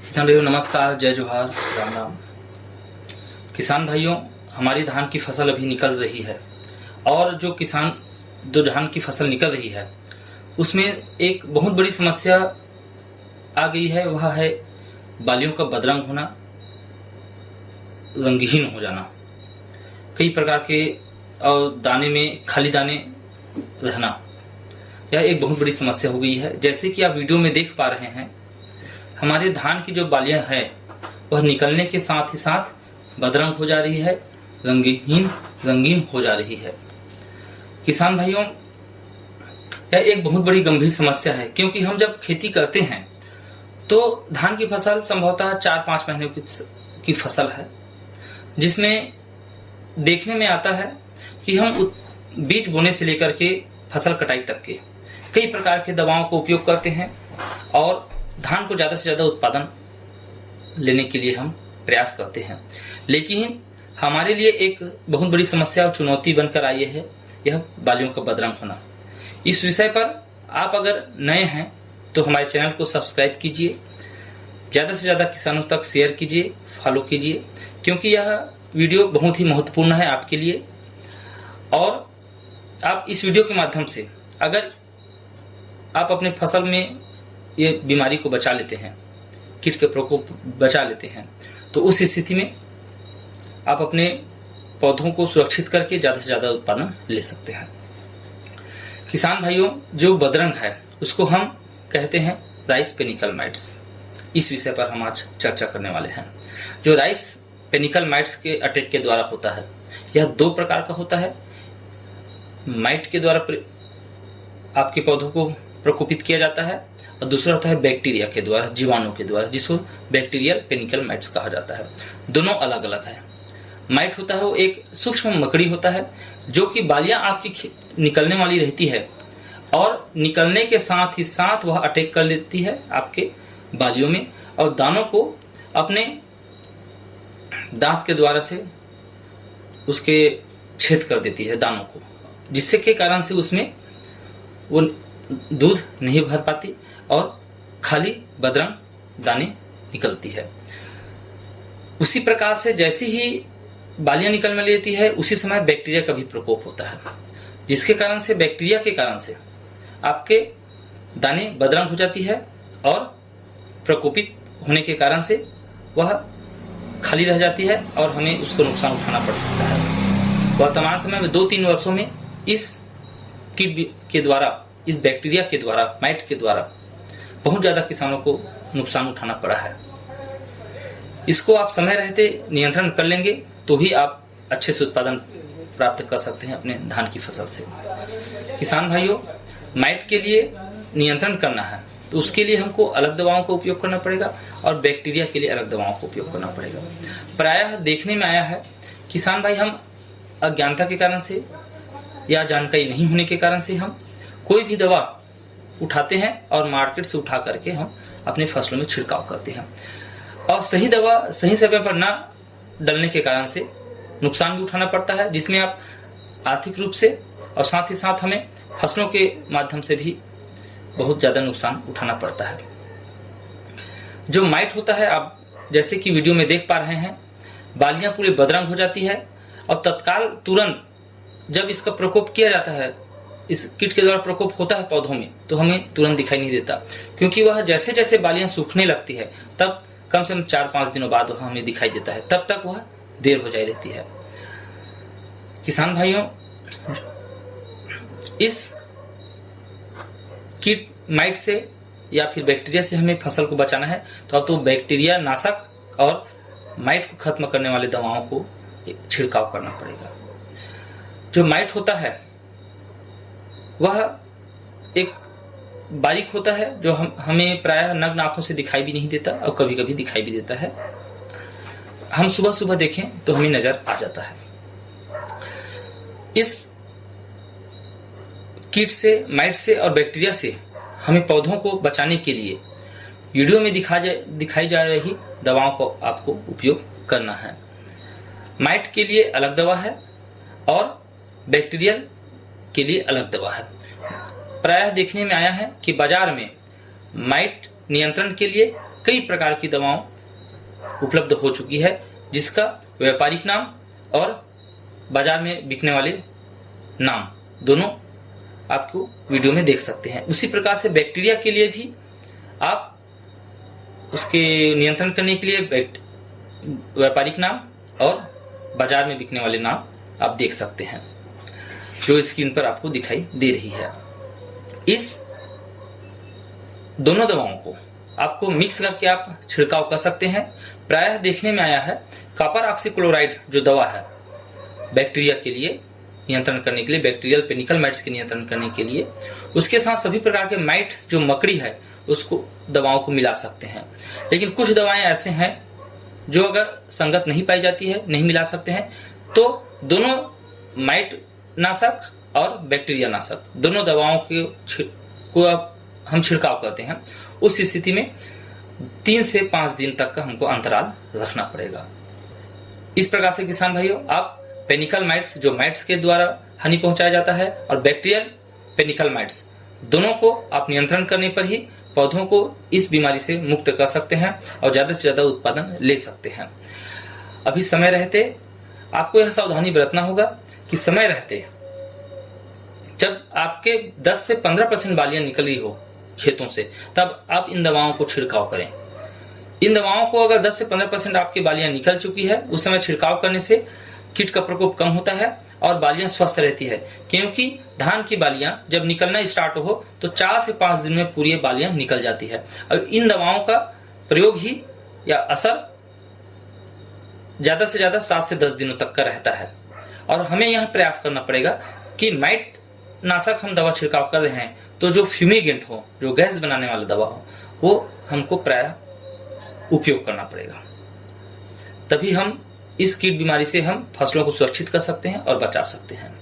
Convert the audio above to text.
किसान भाइयों नमस्कार, जय जोहार, राम राम। किसान भाइयों, हमारी धान की फसल अभी निकल रही है और जो धान की फसल निकल रही है उसमें एक बहुत बड़ी समस्या आ गई है। वह है बालियों का बदरंग होना, रंगहीन हो जाना, कई प्रकार के और दाने में खाली दाने रहना। यह एक बहुत बड़ी समस्या हो गई है। जैसे कि आप वीडियो में देख पा रहे हैं, हमारे धान की जो बालियां हैं वह निकलने के साथ ही साथ बदरंग हो जा रही है, रंगीन हो जा रही है। किसान भाइयों, यह एक बहुत बड़ी गंभीर समस्या है, क्योंकि हम जब खेती करते हैं तो धान की फसल संभवतः 4-5 महीने की फसल है, जिसमें देखने में आता है कि हम बीज बोने से लेकर के फसल कटाई तक के कई प्रकार के दवाओं को उपयोग करते हैं और धान को ज़्यादा से ज़्यादा उत्पादन लेने के लिए हम प्रयास करते हैं। लेकिन हमारे लिए एक बहुत बड़ी समस्या और चुनौती बनकर आई है यह बालियों का बदरंग होना। इस विषय पर आप अगर नए हैं तो हमारे चैनल को सब्सक्राइब कीजिए, ज़्यादा से ज़्यादा किसानों तक शेयर कीजिए, फॉलो कीजिए, क्योंकि यह वीडियो बहुत ही महत्वपूर्ण है आपके लिए। और आप इस वीडियो के माध्यम से अगर आप अपने फसल में ये बीमारी को बचा लेते हैं, कीट के प्रकोप बचा लेते हैं, तो उस स्थिति में आप अपने पौधों को सुरक्षित करके ज़्यादा से ज़्यादा उत्पादन ले सकते हैं। किसान भाइयों, जो बदरंग है उसको हम कहते हैं राइस पेनिकल माइट्स। इस विषय पर हम आज चर्चा करने वाले हैं। जो राइस पेनिकल माइट्स के अटैक के द्वारा होता है, यह 2 प्रकार का होता है। माइट के द्वारा आपके पौधों को प्रकोपित किया जाता है और दूसरा होता है बैक्टीरिया के द्वारा, जीवाणु के द्वारा, जिसको बैक्टीरियल पेनिकल माइट्स कहा जाता है। दोनों अलग अलग है। माइट होता है वो एक सूक्ष्म मकड़ी होता है जो कि बालियां आपकी निकलने वाली रहती है और निकलने के साथ ही साथ वह अटैक कर लेती है आपके बालियों में और दानों को अपने दांत के द्वारा से उसके छेद कर देती है दानों को, जिससे के कारण से उसमें वो दूध नहीं भर पाती और खाली बदरंग दाने निकलती है। उसी प्रकार से जैसी ही बालियां निकलने लेती है उसी समय बैक्टीरिया का भी प्रकोप होता है, जिसके कारण से बैक्टीरिया के कारण से आपके दाने बदरंग हो जाती है और प्रकोपित होने के कारण से वह खाली रह जाती है और हमें उसको नुकसान उठाना पड़ सकता है। वर्तमान समय में 2-3 वर्षों में इस कीट के द्वारा, इस बैक्टीरिया के द्वारा, माइट के द्वारा बहुत ज़्यादा किसानों को नुकसान उठाना पड़ा है। इसको आप समय रहते नियंत्रण कर लेंगे तो ही आप अच्छे से उत्पादन प्राप्त कर सकते हैं अपने धान की फसल से। किसान भाइयों, माइट के लिए नियंत्रण करना है तो उसके लिए हमको अलग दवाओं का उपयोग करना पड़ेगा और बैक्टीरिया के लिए अलग दवाओं का उपयोग करना पड़ेगा। प्रायः देखने में आया है किसान भाई, हम अज्ञानता के कारण से या जानकारी नहीं होने के कारण से हम कोई भी दवा उठाते हैं और मार्केट से उठा करके हम अपने फसलों में छिड़काव करते हैं और सही दवा सही समय पर ना डलने के कारण से नुकसान भी उठाना पड़ता है, जिसमें आप आर्थिक रूप से और साथ ही साथ हमें फसलों के माध्यम से भी बहुत ज़्यादा नुकसान उठाना पड़ता है। जो माइट होता है, आप जैसे कि वीडियो में देख पा रहे हैं, बालियां पूरी बदरंग हो जाती है और तत्काल तुरंत जब इसका प्रकोप किया जाता है, इस कीट के द्वारा प्रकोप होता है पौधों में, तो हमें तुरंत दिखाई नहीं देता, क्योंकि वह जैसे जैसे बालियां सूखने लगती है तब कम से कम 4-5 दिनों बाद वह हमें दिखाई देता है, तब तक वह देर हो जाती रहती है। किसान भाइयों, इस कीट माइट से या फिर बैक्टीरिया से हमें फसल को बचाना है तो अब तो बैक्टीरिया नाशक और माइट को खत्म करने वाले दवाओं को छिड़काव करना पड़ेगा। जो माइट होता है वह एक बारीक होता है जो हमें प्रायः नग्न आंखों से दिखाई भी नहीं देता और कभी कभी दिखाई भी देता है। हम सुबह सुबह देखें तो हमें नजर आ जाता है। इस कीट से, माइट से और बैक्टीरिया से हमें पौधों को बचाने के लिए वीडियो में दिखाई जा रही दवाओं को आपको उपयोग करना है। माइट के लिए अलग दवा है और बैक्टीरियल के लिए अलग दवा है। प्रायः देखने में आया है कि बाजार में माइट नियंत्रण के लिए कई प्रकार की दवाओं उपलब्ध हो चुकी है, जिसका व्यापारिक नाम और बाजार में बिकने वाले नाम दोनों आपको वीडियो में देख सकते हैं। उसी प्रकार से बैक्टीरिया के लिए भी आप उसके नियंत्रण करने के लिए व्यापारिक नाम और बाजार में बिकने वाले नाम आप देख सकते हैं, जो स्क्रीन पर आपको दिखाई दे रही है। इस दोनों दवाओं को आपको मिक्स करके आप छिड़काव कर सकते हैं। प्रायः देखने में आया है कॉपर ऑक्सीक्लोराइड जो दवा है बैक्टीरिया के लिए नियंत्रण करने के लिए, बैक्टीरियल पेनिकल माइट्स के नियंत्रण करने के लिए, उसके साथ सभी प्रकार के माइट जो मकड़ी है उसको दवाओं को मिला सकते हैं। लेकिन कुछ दवाएं ऐसे हैं जो अगर संगत नहीं पाई जाती है, नहीं मिला सकते हैं, तो दोनों माइट नाशक और बैक्टीरिया नाशक दोनों दवाओं को हम छिड़काव करते हैं। उस स्थिति में 3 से 5 दिन तक का हमको अंतराल रखना पड़ेगा। इस प्रकार से किसान भाइयों, आप पेनिकल माइट्स जो माइट्स के द्वारा हानि पहुंचाया जाता है और बैक्टीरियल पेनिकल माइट्स दोनों को आप नियंत्रण करने पर ही पौधों को इस बीमारी से मुक्त कर सकते हैं और ज़्यादा से ज़्यादा उत्पादन ले सकते हैं। अभी समय रहते आपको यह सावधानी बरतना होगा कि समय रहते जब आपके 10 से 15% बालियां निकली हो खेतों से, तब आप इन दवाओं को छिड़काव करें। इन दवाओं को अगर 10 से 15% आपकी बालियां निकल चुकी है, उस समय छिड़काव करने से कीट का प्रकोप कम होता है और बालियां स्वस्थ रहती है, क्योंकि धान की बालियां जब निकलना स्टार्ट हो तो 4 से 5 दिन में पूरी बालियां निकल जाती है। और इन दवाओं का प्रयोग ही या असर ज्यादा से ज्यादा 7 से 10 दिनों तक का रहता है। और हमें यह प्रयास करना पड़ेगा कि माइट नाशक हम दवा छिड़काव कर रहे हैं तो जो फ्यूमिगेंट हो, जो गैस बनाने वाला दवा हो, वो हमको प्रायः उपयोग करना पड़ेगा। तभी हम इस कीट बीमारी से हम फसलों को सुरक्षित कर सकते हैं और बचा सकते हैं।